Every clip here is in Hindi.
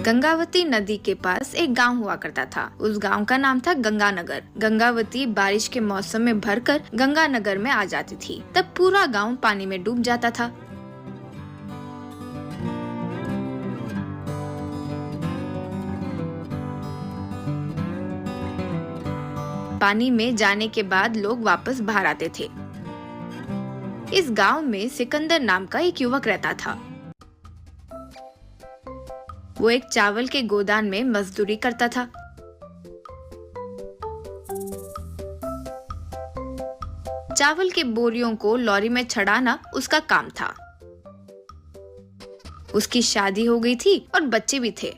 गंगावती नदी के पास एक गांव हुआ करता था। उस गांव का नाम था गंगानगर। गंगावती बारिश के मौसम में भरकर गंगानगर में आ जाती थी। तब पूरा गांव पानी में डूब जाता था। पानी में जाने के बाद लोग वापस बाहर आते थे। इस गांव में सिकंदर नाम का एक युवक रहता था। वो एक चावल के गोदाम में मजदूरी करता था। चावल के बोरियों को लॉरी में चढ़ाना उसका काम था। उसकी शादी हो गई थी और बच्चे भी थे।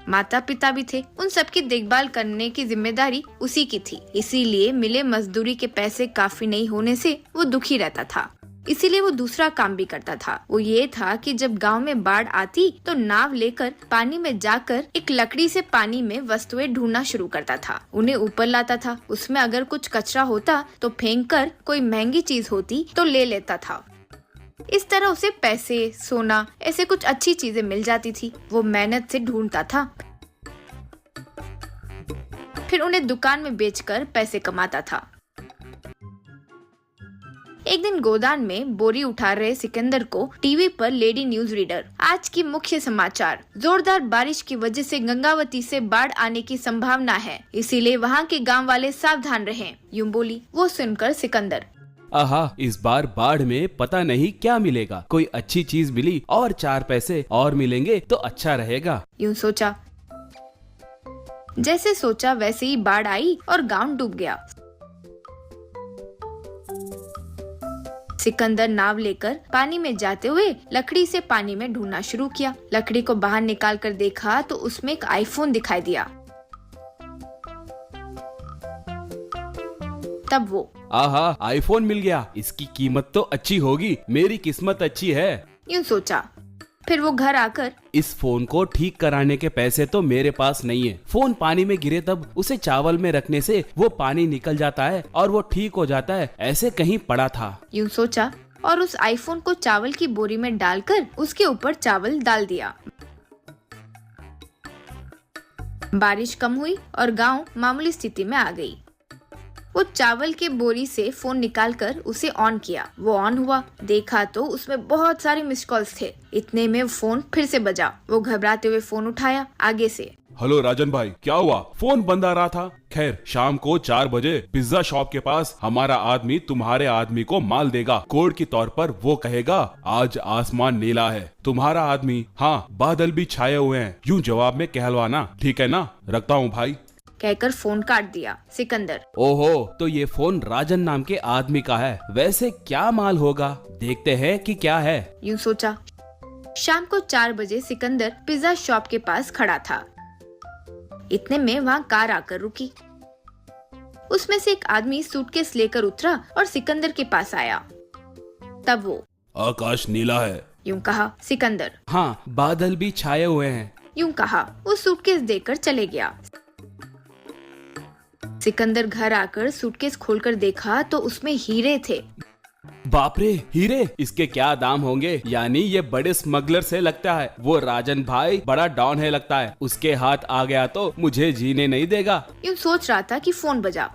माता पिता भी थे। उन सबकी देखभाल करने की जिम्मेदारी उसी की थी। इसीलिए मिले मजदूरी के पैसे काफी नहीं होने से वो दुखी रहता था। इसीलिए वो दूसरा काम भी करता था। वो ये था कि जब गांव में बाढ़ आती तो नाव लेकर पानी में जाकर एक लकड़ी से पानी में वस्तुएं ढूंढना शुरू करता था। उन्हें ऊपर लाता था। उसमें अगर कुछ कचरा होता तो फेंक कर, कोई महंगी चीज होती तो ले लेता था। इस तरह उसे पैसे, सोना, ऐसे कुछ अच्छी चीजें मिल जाती थी। वो मेहनत से ढूंढता था, फिर उन्हें दुकान में बेचकर पैसे कमाता था। एक दिन गोदान में बोरी उठा रहे सिकंदर को टीवी पर लेडी न्यूज रीडर, आज की मुख्य समाचार, जोरदार बारिश की वजह से गंगावती से बाढ़ आने की संभावना है, इसीलिए वहाँ के गांव वाले सावधान रहें, यूं बोली। वो सुनकर सिकंदर, आहा, इस बार बाढ़ में पता नहीं क्या मिलेगा। कोई अच्छी चीज मिली और 4 पैसे और मिलेंगे तो अच्छा रहेगा, यूं सोचा। जैसे सोचा वैसे ही बाढ़ आई और गांव डूब गया। सिकंदर नाव लेकर पानी में जाते हुए लकड़ी से पानी में ढूंढना शुरू किया। लकड़ी को बाहर निकाल कर देखा तो उसमें एक आईफोन दिखाई दिया। तब वो, आहा, आईफोन मिल गया। इसकी कीमत तो अच्छी होगी। मेरी किस्मत अच्छी है, यूं सोचा। फिर वो घर आकर, इस फोन को ठीक कराने के पैसे तो मेरे पास नहीं है। फोन पानी में गिरे तब उसे चावल में रखने से वो पानी निकल जाता है और वो ठीक हो जाता है, ऐसे कहीं पड़ा था, यूं सोचा। और उस आईफोन को चावल की बोरी में डालकर उसके ऊपर चावल डाल दिया। बारिश कम हुई और गांव मामूली स्थिति में आ गई। वो चावल के बोरी से फोन निकालकर उसे ऑन किया। वो ऑन हुआ, देखा तो उसमें बहुत सारे मिस्ड कॉल्स थे। इतने में फोन फिर से बजा। वो घबराते हुए फोन उठाया आगे से। हेलो राजन भाई, क्या हुआ? फोन बंद आ रहा था। खैर, शाम को 4 बजे पिज्जा शॉप के पास हमारा आदमी तुम्हारे आदमी को माल देगा। कोड के तौर पर वो कहेगा, आज आसमान नीला है, तुम्हारा आदमी, हाँ बादल भी छाए हुए हैं, यूं जवाब में कहलवाना, ठीक है ना? रखता हूँ भाई, कहकर फोन काट दिया सिकंदर। ओहो, तो ये फोन राजन नाम के आदमी का है। वैसे क्या माल होगा, देखते हैं कि क्या है, यूं सोचा। शाम को 4 बजे सिकंदर पिज्जा शॉप के पास खड़ा था। इतने में वहाँ कार आकर रुकी। उसमें से एक आदमी सूटकेस लेकर उतरा और सिकंदर के पास आया। तब वो, आकाश नीला है, यूं कहा सिकंदर। हाँ, बादल भी छाए हुए हैं, यूं कहा। वो सूटकेस देकर चले गया। सिकंदर घर आकर सूटकेस खोलकर देखा तो उसमें हीरे थे। बाप रे, हीरे, इसके क्या दाम होंगे? यानी ये बड़े स्मगलर से लगता है। वो राजन भाई बड़ा डॉन है लगता है। उसके हाथ आ गया तो मुझे जीने नहीं देगा, यूं सोच रहा था कि फोन बजा।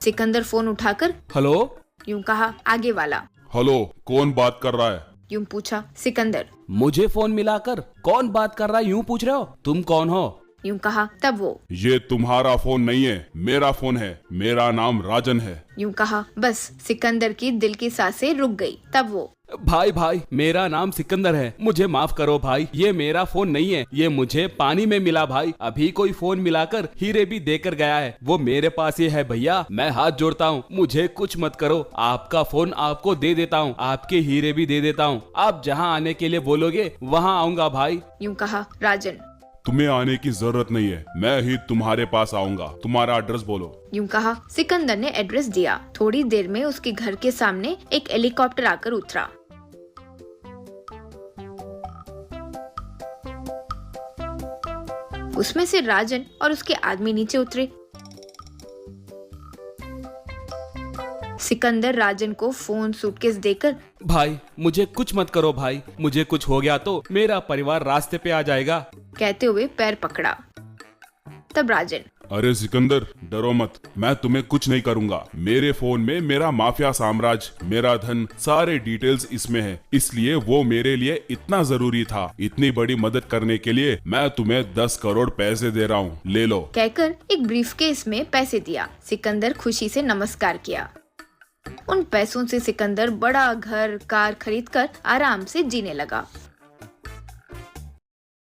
सिकंदर फोन उठाकर, हेलो, यूं कहा आगे वाला। हेलो, कौन बात कर रहा है? यूं पूछा सिकंदर। मुझे फोन मिलाकर कौन बात कर रहा है यूं पूछ रहे हो? तुम कौन हो? यूं कहा। तब वो, ये तुम्हारा फोन नहीं है, मेरा फोन है, मेरा नाम राजन है, यूं कहा। बस सिकंदर की दिल की सांसें रुक गई। तब वो, भाई, मेरा नाम सिकंदर है, मुझे माफ करो भाई, ये मेरा फोन नहीं है, ये मुझे पानी में मिला भाई। अभी कोई फोन मिलाकर हीरे भी देकर गया है, वो मेरे पास ही है भैया। मैं हाथ जोड़ता हूँ, मुझे कुछ मत करो। आपका फोन आपको दे देता हूँ, आपके हीरे भी दे देता हूँ। आप जहाँ आने के लिए बोलोगे वहाँ आऊंगा भाई, यूं कहा राजन। तुम्हें आने की जरूरत नहीं है, मैं ही तुम्हारे पास आऊंगा। तुम्हारा एड्रेस बोलो, यूं कहा। सिकंदर ने एड्रेस दिया। थोड़ी देर में उसके घर के सामने एक हेलीकॉप्टर आकर उतरा। उसमें से राजन और उसके आदमी नीचे उतरे। सिकंदर राजन को फोन सूटकेस देकर, भाई मुझे कुछ मत करो भाई, मुझे कुछ हो गया तो मेरा परिवार रास्ते पे आ जाएगा, कहते हुए पैर पकड़ा। तब राजन, अरे सिकंदर डरो मत, मैं तुम्हें कुछ नहीं करूंगा। मेरे फोन में मेरा माफिया साम्राज्य, मेरा धन, सारे डिटेल्स इसमें है, इसलिए वो मेरे लिए इतना जरूरी था। इतनी बड़ी मदद करने के लिए मैं तुम्हें 10 करोड़ पैसे दे रहा हूँ, ले लो, कहकर एक ब्रीफकेस में पैसे दिया। सिकंदर खुशी से नमस्कार किया। उन पैसों से सिकंदर बड़ा घर कार खरीदकर आराम से जीने लगा।